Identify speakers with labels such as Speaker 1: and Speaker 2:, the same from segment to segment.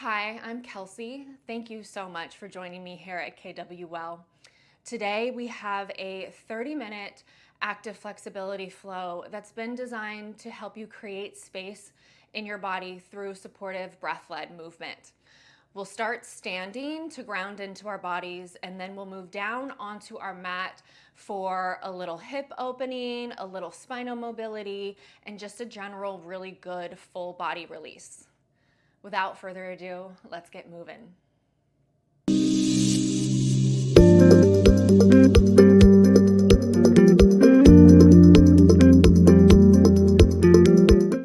Speaker 1: Hi, I'm Kelsey. Thank you so much for joining me here at KWL. Today we have a 30-minute active flexibility flow that's been designed to help you create space in your body through supportive breath-led movement. We'll start standing to ground into our bodies, and then we'll move down onto our mat for a little hip opening, a little spinal mobility, and just a general really good full body release. Without further ado, let's get moving.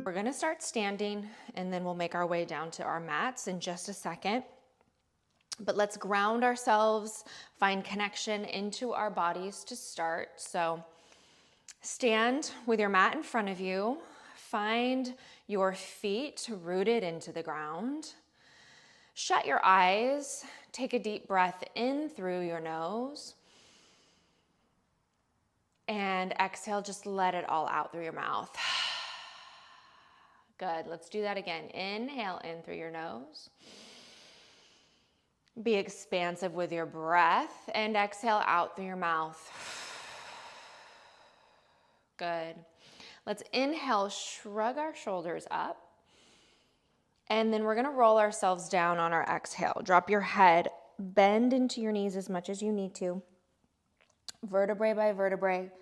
Speaker 1: We're gonna start standing and then we'll make our way down to our mats in just a second. But let's ground ourselves, find connection into our bodies to start. So stand with your mat in front of you. Find your feet rooted into the ground. Shut your eyes. Take a deep breath in through your nose. And exhale, just let it all out through your mouth. Good, let's do that again. Inhale in through your nose. Be expansive with your breath and exhale out through your mouth. Good. Let's inhale, shrug our shoulders up. And then we're gonna roll ourselves down on our exhale. Drop your head, bend into your knees as much as you need to. Vertebrae by vertebrae,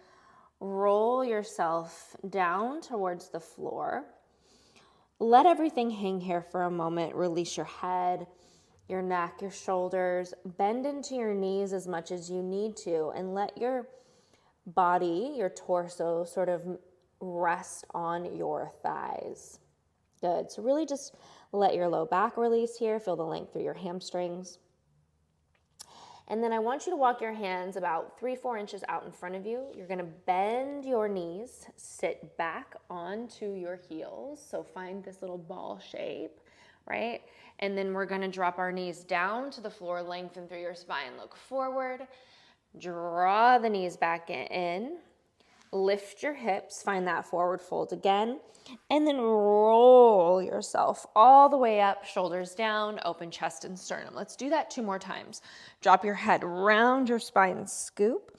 Speaker 1: roll yourself down towards the floor. Let everything hang here for a moment. Release your head, your neck, your shoulders. Bend into your knees as much as you need to, and let your body, your torso, sort of rest on your thighs. Good. So really just let your low back release here. Feel the length through your hamstrings. And then I want you to walk your hands about 3-4 inches out in front of you. You're going to bend your knees, sit back onto your heels. So find this little ball shape, right? And then we're going to drop our knees down to the floor, lengthen through your spine. Look forward, draw the knees back in. Lift your hips, find that forward fold again, and then roll yourself all the way up, shoulders down, open chest and sternum. Let's do that 2 more times. Drop your head, round your spine, scoop,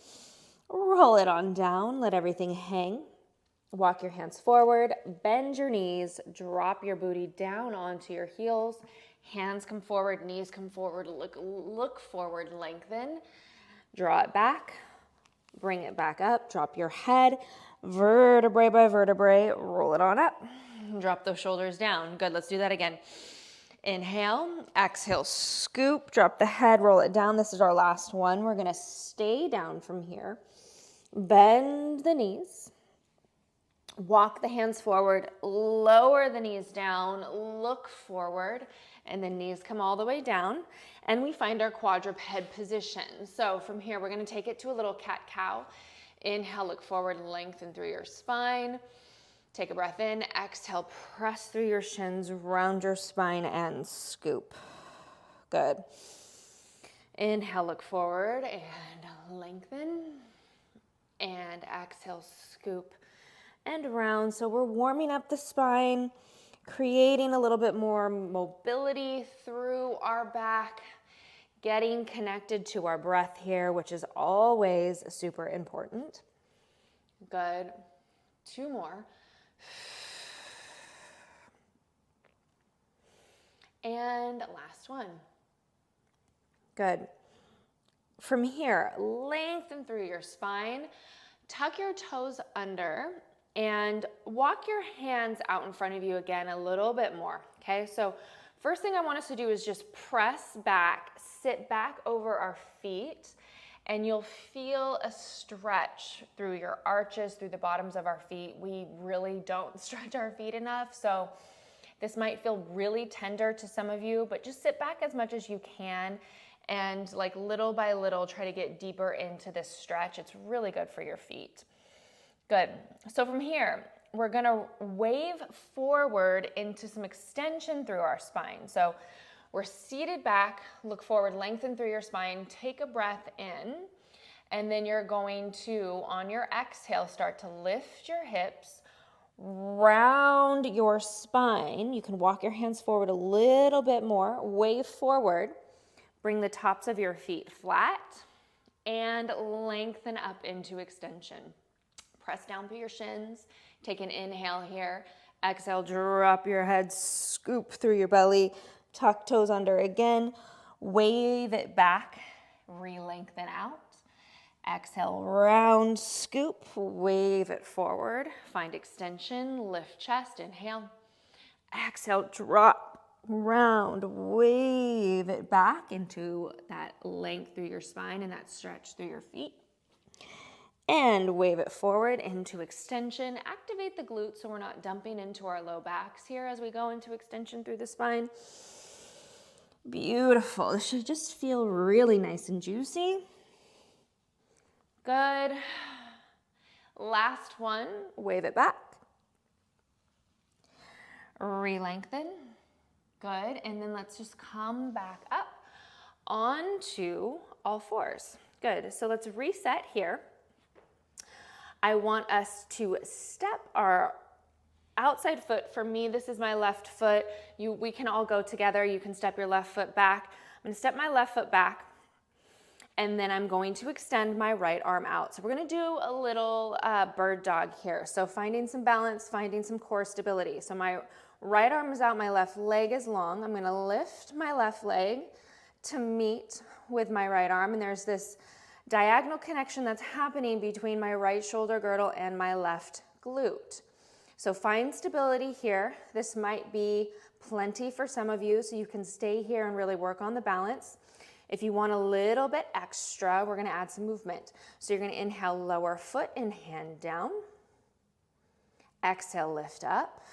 Speaker 1: roll it on down, let everything hang. Walk your hands forward, bend your knees, drop your booty down onto your heels, hands come forward, knees come forward, look forward, lengthen, draw it back. Bring it back up, drop your head, vertebrae by vertebrae, roll it on up. Drop those shoulders down. Good, let's do that again. Inhale, exhale, scoop, drop the head, roll it down. This is our last one. We're gonna stay down from here. Bend the knees. Walk the hands forward, lower the knees down, look forward, and then knees come all the way down, and we find our quadruped position. So from here, we're gonna take it to a little cat-cow. Inhale, look forward, lengthen through your spine. Take a breath in, exhale, press through your shins, round your spine, and scoop. Good. Inhale, look forward, and lengthen, and exhale, scoop, and round. So we're warming up the spine, creating a little bit more mobility through our back, getting connected to our breath here, which is always super important. Good. 2 more. And last one. Good. From here, lengthen through your spine, tuck your toes under, and walk your hands out in front of you again a little bit more, okay? So first thing I want us to do is just press back, sit back over our feet, and you'll feel a stretch through your arches, through the bottoms of our feet. We really don't stretch our feet enough, so this might feel really tender to some of you, but just sit back as much as you can and like little by little try to get deeper into this stretch. It's really good for your feet. Good. So from here, we're gonna wave forward into some extension through our spine. So we're seated back, look forward, lengthen through your spine, take a breath in, and then you're going to, on your exhale, start to lift your hips, Round your spine. You can walk your hands forward a little bit more, wave forward. Bring the tops of your feet flat and lengthen up into extension. Press down through your shins. Take an inhale here. Exhale, drop your head, scoop through your belly, tuck toes under again. Wave it back, re-lengthen out. Exhale, round, scoop, wave it forward. Find extension, lift chest, inhale. Exhale, drop, round, wave it back into that length through your spine and that stretch through your feet. And wave it forward into extension. Activate the glutes so we're not dumping into our low backs here as we go into extension through the spine. Beautiful. This should just feel really nice and juicy. Good. Last one, wave it back. Re-lengthen. Good. And then let's just come back up onto all fours. Good. So let's reset here. I want us to step our outside foot. For me, this is my left foot. We can all go together. You can step your left foot back. I'm going to step my left foot back. And then I'm going to extend my right arm out. So we're gonna do a little bird dog here. So finding some balance, finding some core stability. So my right arm is out, my left leg is long. I'm gonna lift my left leg to meet with my right arm. And there's this diagonal connection that's happening between my right shoulder girdle and my left glute. So find stability here. This might be plenty for some of you, so you can stay here and really work on the balance. If you want a little bit extra, we're gonna add some movement. So you're gonna inhale, lower foot and hand down. Exhale, lift up.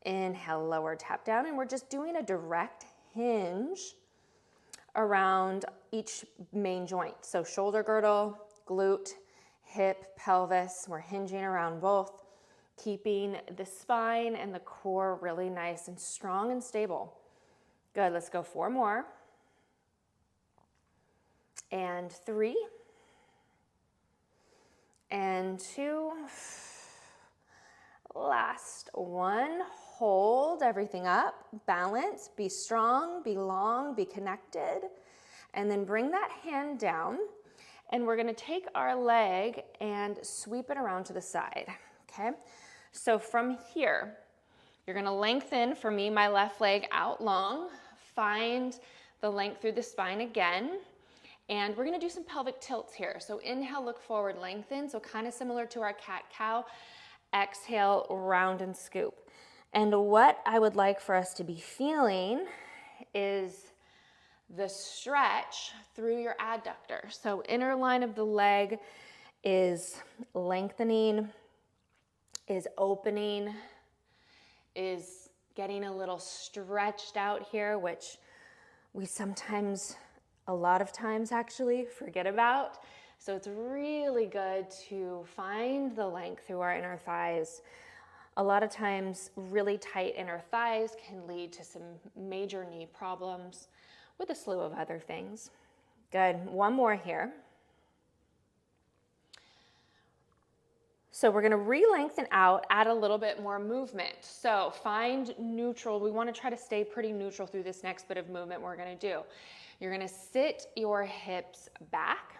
Speaker 1: Inhale, lower, tap down. And we're just doing a direct hinge around each main joint. So shoulder girdle, glute, hip, pelvis. We're hinging around both, keeping the spine and the core really nice and strong and stable. Good, let's go 4 more. And 3, and 2, last 1, hold everything up, balance, be strong, be long, be connected, and then bring that hand down, and we're gonna take our leg and sweep it around to the side, okay? So from here, you're gonna lengthen, for me, my left leg out long, find the length through the spine again. And we're gonna do some pelvic tilts here. So inhale, look forward, lengthen. So kind of similar to our cat-cow. Exhale, round and scoop. And what I would like for us to be feeling is the stretch through your adductor. So inner line of the leg is lengthening, is opening, is getting a little stretched out here, which we sometimes, a lot of times actually, forget about. So it's really good to find the length through our inner thighs. A lot of times, really tight inner thighs can lead to some major knee problems with a slew of other things. Good, 1 more here. So we're gonna re-lengthen out, add a little bit more movement. So find neutral. We wanna try to stay pretty neutral through this next bit of movement we're gonna do. You're gonna sit your hips back.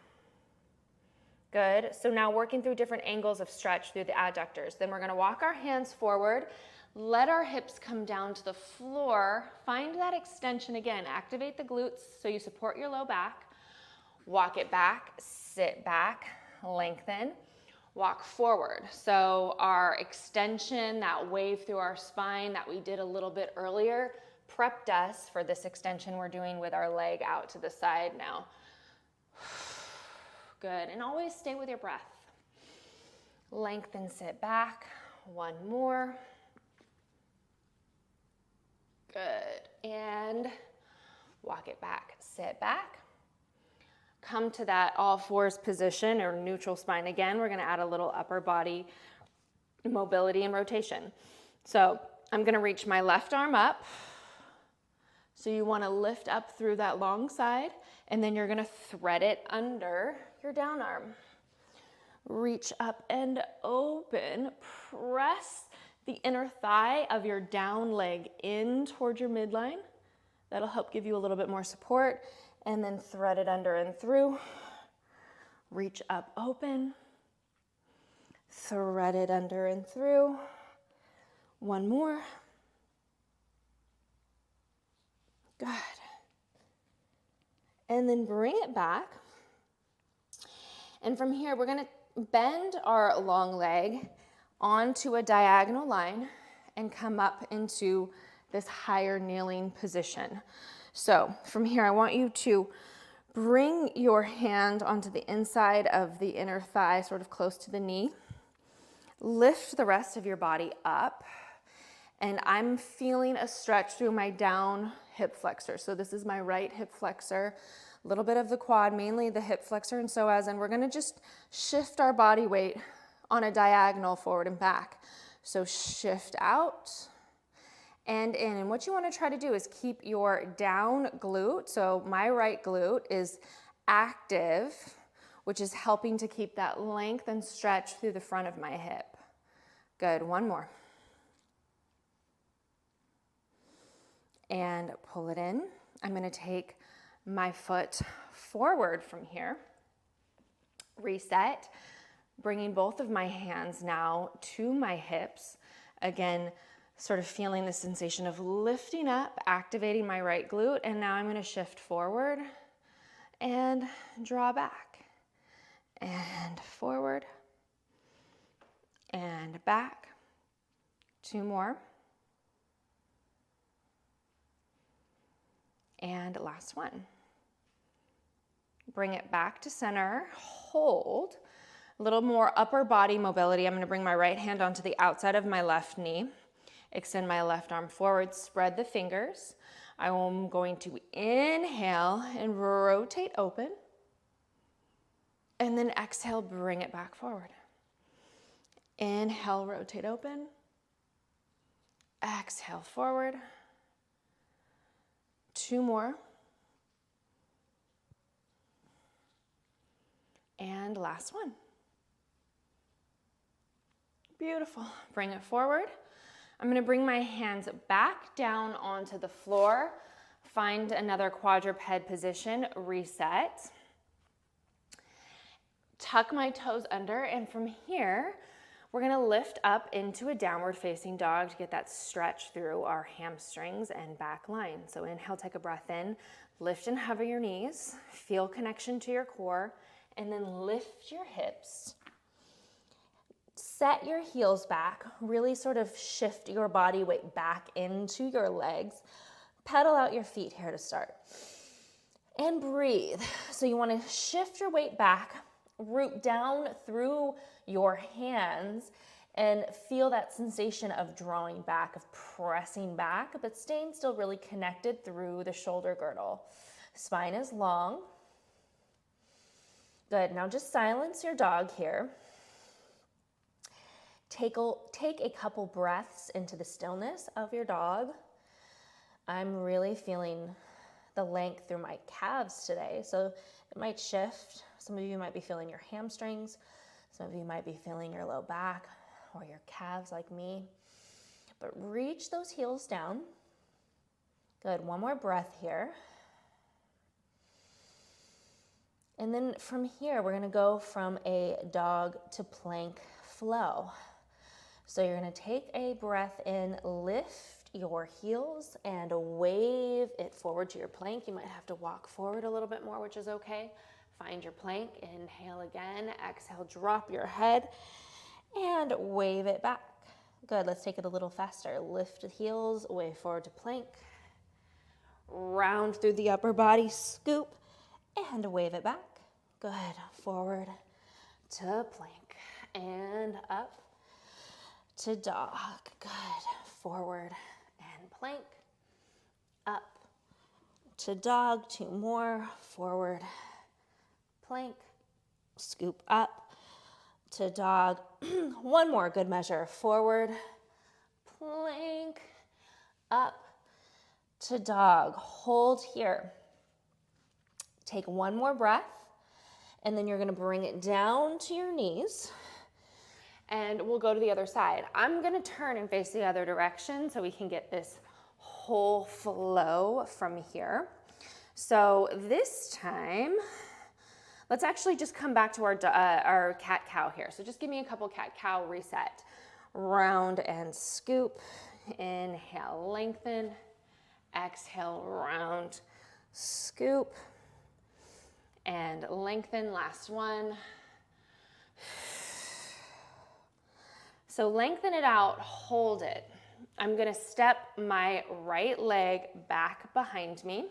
Speaker 1: Good, so now working through different angles of stretch through the adductors. Then we're gonna walk our hands forward, let our hips come down to the floor, find that extension again, activate the glutes so you support your low back, walk it back, sit back, lengthen, walk forward. So our extension, that wave through our spine that we did a little bit earlier, prepped us for this extension we're doing with our leg out to the side now. Good, and always stay with your breath. Lengthen, sit back. 1 more. Good, and walk it back, sit back. Come to that all fours position or neutral spine again. We're gonna add a little upper body mobility and rotation. So I'm gonna reach my left arm up. So you wanna lift up through that long side, and then you're gonna thread it under your down arm. Reach up and open. Press the inner thigh of your down leg in toward your midline. That'll help give you a little bit more support. And then thread it under and through. Reach up, open. Thread it under and through. One more. Good. And then bring it back. And from here, we're going to bend our long leg onto a diagonal line and come up into this higher kneeling position. So from here, I want you to bring your hand onto the inside of the inner thigh, sort of close to the knee. Lift the rest of your body up. And I'm feeling a stretch through my down hip flexor. So this is my right hip flexor, a little bit of the quad, mainly the hip flexor and psoas. And we're going to just shift our body weight on a diagonal forward and back. So shift out and in. And what you want to try to do is keep your down glute. So my right glute is active, which is helping to keep that length and stretch through the front of my hip. Good. One more. And pull it in. I'm going to take my foot forward from here. Reset. Bringing both of my hands now to my hips. Again, sort of feeling the sensation of lifting up, activating my right glute. And now I'm going to shift forward and draw back. And forward and back. Two more. And last one. Bring it back to center, hold. A little more upper body mobility. I'm going to bring my right hand onto the outside of my left knee. Extend my left arm forward, spread the fingers. I am going to inhale and rotate open. And then exhale, bring it back forward. Inhale, rotate open. Exhale, forward. Two more. And last one. Beautiful. Bring it forward. I'm going to bring my hands back down onto the floor. Find another quadruped position. Reset. Tuck my toes under, and from here, we're going to lift up into a downward facing dog to get that stretch through our hamstrings and back line. So inhale, take a breath in, lift and hover your knees, feel connection to your core, and then lift your hips. Set your heels back, really sort of shift your body weight back into your legs. Pedal out your feet here to start. And breathe. So you want to shift your weight back, root down through your hands and feel that sensation of drawing back, of pressing back, but staying still really connected through the shoulder girdle. Spine is long. Good. Now just silence your dog here. Take a couple breaths into the stillness of your dog. I'm really feeling the length through my calves today, so it might shift. Some of you might be feeling your hamstrings. Some of you might be feeling your low back or your calves like me. But reach those heels down. Good. One more breath here. And then from here, we're going to go from a dog to plank flow. So you're going to take a breath in, lift your heels and wave it forward to your plank. You might have to walk forward a little bit more, which is okay. Find your plank, inhale again, exhale, drop your head and wave it back. Good, let's take it a little faster. Lift the heels, wave forward to plank. Round through the upper body, scoop and wave it back. Good, forward to plank and up to dog. Good, forward and plank, up to dog. Two more, forward, plank, scoop up to dog. One more, good measure. Forward, plank, up to dog. Hold here. Take one more breath. And then you're gonna bring it down to your knees, and we'll go to the other side. I'm gonna turn and face the other direction so we can get this whole flow from here. So this time, let's actually just come back to our cat-cow here. So just give me a couple cat-cow reset. Round and scoop. Inhale, lengthen. Exhale, round, scoop. And lengthen, last one. So lengthen it out, hold it. I'm gonna step my right leg back behind me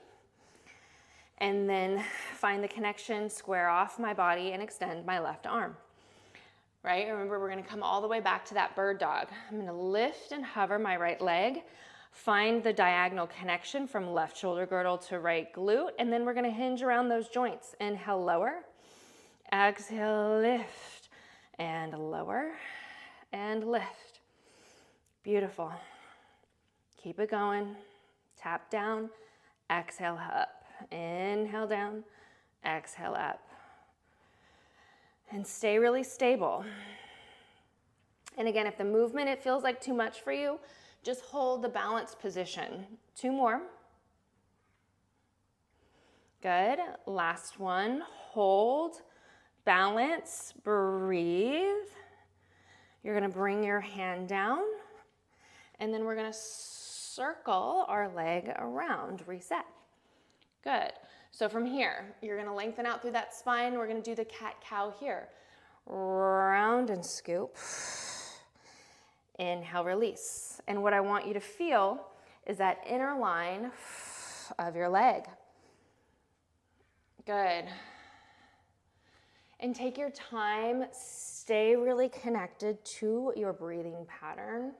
Speaker 1: and then find the connection, square off my body and extend my left arm, right? Remember, we're gonna come all the way back to that bird dog. I'm gonna lift and hover my right leg, find the diagonal connection from left shoulder girdle to right glute, and then we're gonna hinge around those joints. Inhale, lower, exhale, lift, and lower, and lift. Beautiful. Keep it going. Tap down, exhale up. Inhale down, exhale up. And stay really stable. And again, if the movement, it feels like too much for you, just hold the balanced position. 2 more. Good. Last one. Hold, balance, breathe. You're gonna bring your hand down, and then we're gonna circle our leg around, reset. Good. So from here, you're gonna lengthen out through that spine. We're gonna do the cat-cow here. Round and scoop. Inhale, release. And what I want you to feel is that inner line of your leg. Good. And take your time, stay really connected to your breathing pattern.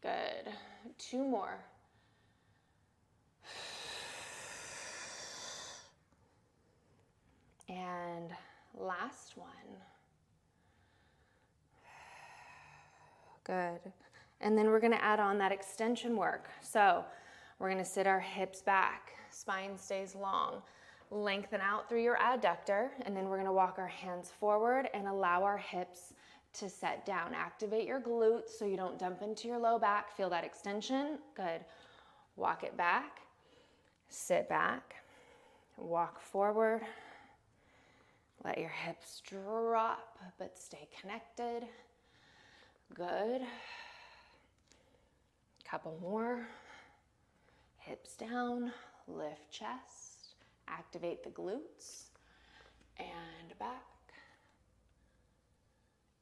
Speaker 1: Good. 2 more. And last one. Good. And then we're gonna add on that extension work. So we're gonna sit our hips back, spine stays long. Lengthen out through your adductor, and then we're gonna walk our hands forward and allow our hips to set down. Activate your glutes so you don't dump into your low back. Feel that extension. Good. Walk it back, sit back, walk forward. Let your hips drop, but stay connected. Good. Couple more. Hips down, lift chest, activate the glutes, and back,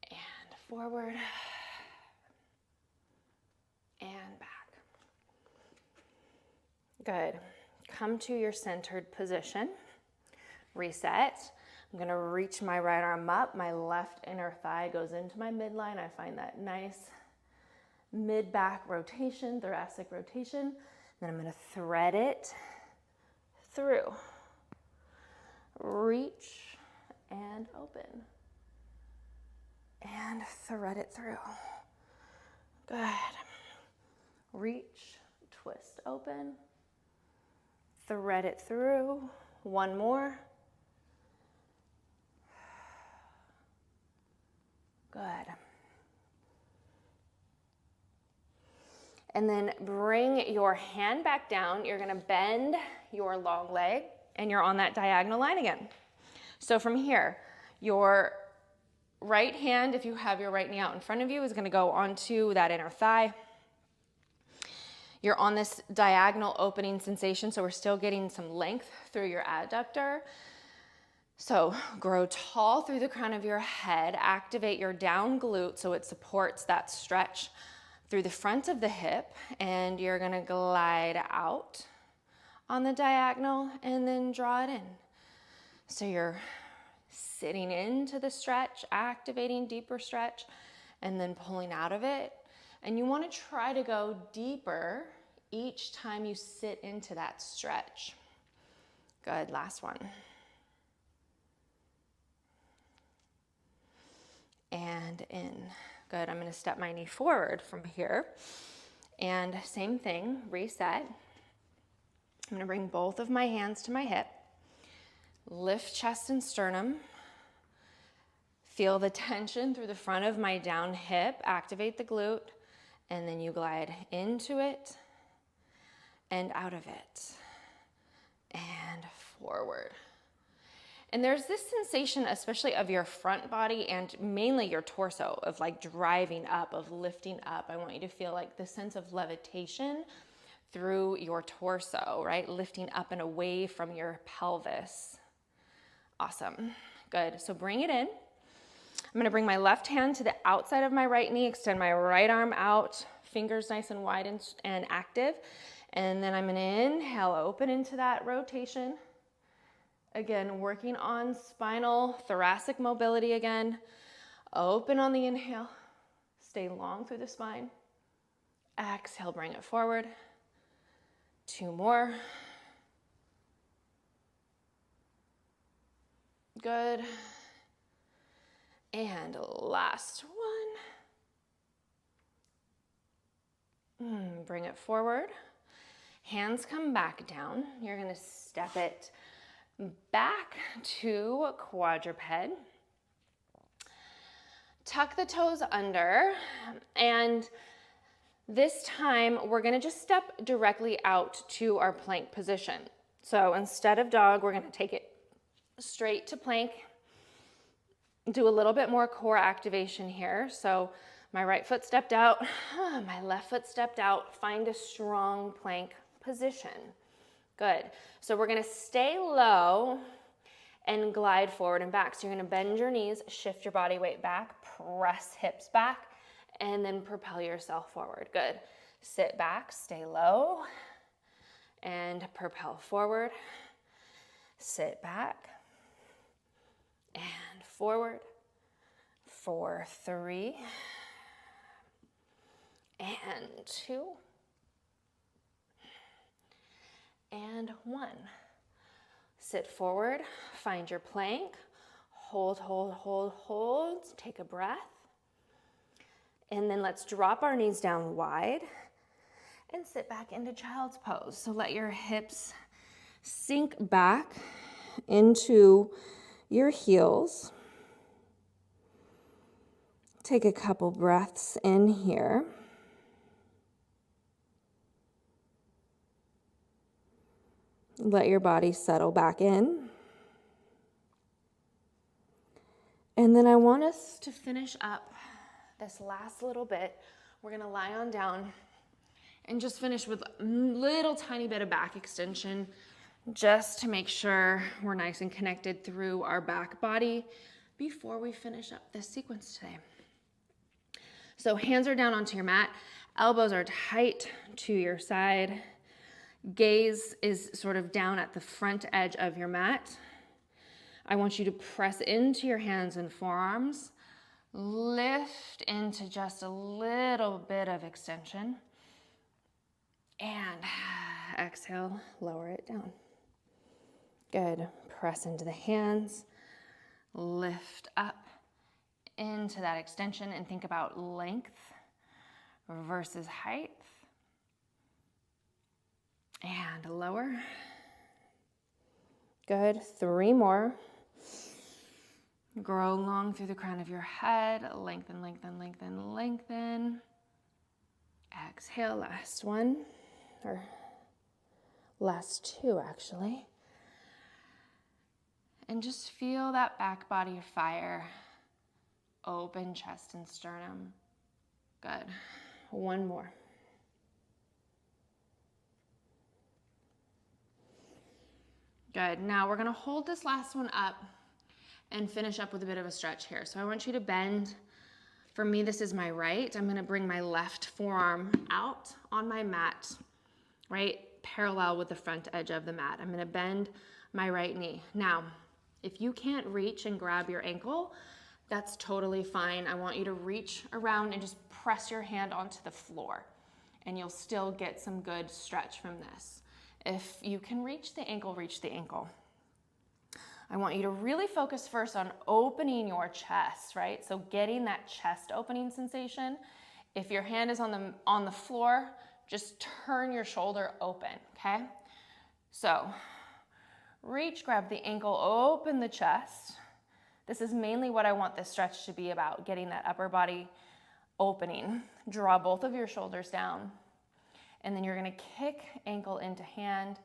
Speaker 1: and forward, and back. Good. Come to your centered position. Reset. I'm gonna reach my right arm up, my left inner thigh goes into my midline. I find that nice mid-back rotation, thoracic rotation. Then I'm gonna thread it through. Reach and open. And thread it through. Good. Reach, twist open. Thread it through. 1 more. Good. And then bring your hand back down. You're gonna bend your long leg and you're on that diagonal line again. So from here, your right hand, if you have your right knee out in front of you, is gonna go onto that inner thigh. You're on this diagonal opening sensation, so we're still getting some length through your adductor. So grow tall through the crown of your head, activate your down glute so it supports that stretch through the front of the hip, and you're gonna glide out on the diagonal and then draw it in. So you're sitting into the stretch, activating deeper stretch, and then pulling out of it. And you wanna try to go deeper each time you sit into that stretch. Good, last one. And in. Good, I'm gonna step my knee forward from here. And same thing, reset. I'm gonna bring both of my hands to my hip, lift chest and sternum, feel the tension through the front of my down hip, activate the glute, and then you glide into it and out of it, and forward. And there's this sensation, especially of your front body and mainly your torso, of like driving up, of lifting up. I want you to feel like the sense of levitation through your torso, right? Lifting up and away from your pelvis. Awesome, good. So bring it in. I'm gonna bring my left hand to the outside of my right knee, extend my right arm out, fingers nice and wide and active. And then I'm gonna inhale, open into that rotation. Again, working on spinal, thoracic mobility again. Open on the inhale. Stay long through the spine. Exhale, bring it forward. 2 more. Good. And last one. Bring it forward. Hands come back down. You're gonna step it back to quadruped. Tuck the toes under, and this time we're gonna just step directly out to our plank position. So instead of dog, we're gonna take it straight to plank. Do a little bit more core activation here. So my right foot stepped out, my left foot stepped out. Find a strong plank position. Good. So we're gonna stay low and glide forward and back. So you're gonna bend your knees, shift your body weight back, press hips back, and then propel yourself forward. Good. Sit back, stay low, and propel forward. Sit back and forward. 4, 3, and 2, and 1. Sit forward, find your plank, hold, hold, hold, hold, take a breath. And then let's drop our knees down wide and sit back into child's pose. So let your hips sink back into your heels. Take a couple breaths in here. Let your body settle back in. And then I want us to finish up this last little bit. We're gonna lie on down and just finish with a little tiny bit of back extension, just to make sure we're nice and connected through our back body before we finish up this sequence today. So hands are down onto your mat, elbows are tight to your side, gaze is sort of down at the front edge of your mat. I want you to press into your hands and forearms, lift into just a little bit of extension, and exhale, lower it down. Good. Press into the hands, lift up into that extension, and think about length versus height. And lower. Good. 3 more. Grow long through the crown of your head. Lengthen, lengthen, lengthen, lengthen. Exhale, last one, or last 2 actually. And just feel that back body fire. Open chest and sternum. Good. 1 more. Good. Now we're going to hold this last one up and finish up with a bit of a stretch here. So I want you to bend. For me, this is my right. I'm going to bring my left forearm out on my mat, right, parallel with the front edge of the mat. I'm going to bend my right knee. Now, if you can't reach and grab your ankle, that's totally fine. I want you to reach around and just press your hand onto the floor, and you'll still get some good stretch from this. If you can reach the ankle, reach the ankle. I want you to really focus first on opening your chest, right? So getting that chest opening sensation If your hand is on the floor, just turn your shoulder open, okay? So reach, grab the ankle, open the chest. This is mainly what I want this stretch to be about, getting that upper body opening. Draw both of your shoulders down. And then you're gonna kick ankle into hand,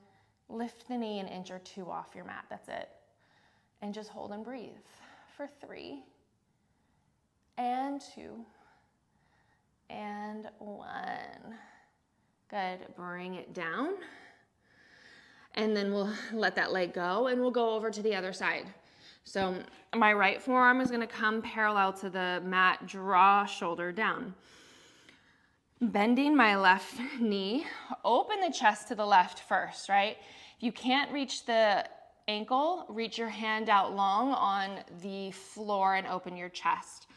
Speaker 1: lift the knee an inch or two off your mat, that's it. And just hold and breathe for 3, and 2, and 1. Good, bring it down. And then we'll let that leg go and we'll go over to the other side. So my right forearm is gonna come parallel to the mat, draw shoulder down. Bending my left knee, open the chest to the left first, right? If you can't reach the ankle, reach your hand out long on the floor and open your chest.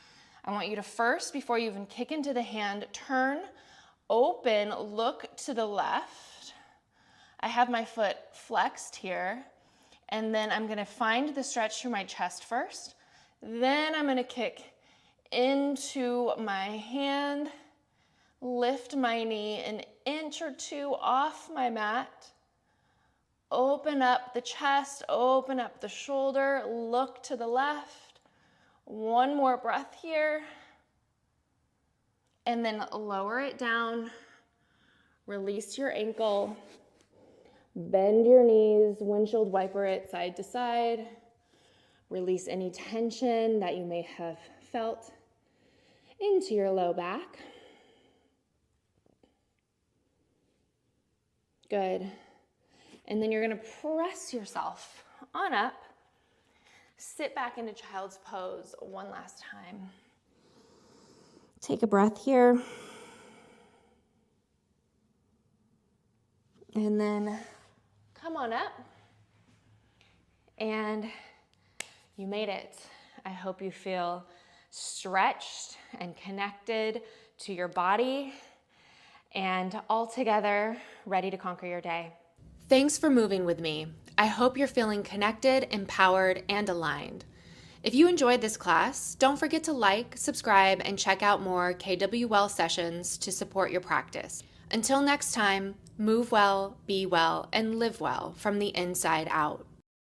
Speaker 1: I want you to first, before you even kick into the hand, turn, open, look to the left. I have my foot flexed here, and then I'm gonna find the stretch through my chest first. Then I'm gonna kick into my hand, lift my knee an inch or two off my mat, open up the chest, open up the shoulder, look to the left. One more breath here, and then lower it down, release your ankle, bend your knees, windshield wiper it side to side, release any tension that you may have felt into your low back. Good. And then you're gonna press yourself on up. Sit back into child's pose one last time. Take a breath here. And then come on up. And you made it. I hope you feel stretched and connected to your body and all together ready to conquer your day. Thanks for moving with me. I hope you're feeling connected, empowered, and aligned. If you enjoyed this class, don't forget to like, subscribe, and check out more KWL sessions to support your practice. Until next time, move well, be well, and live well from the inside out.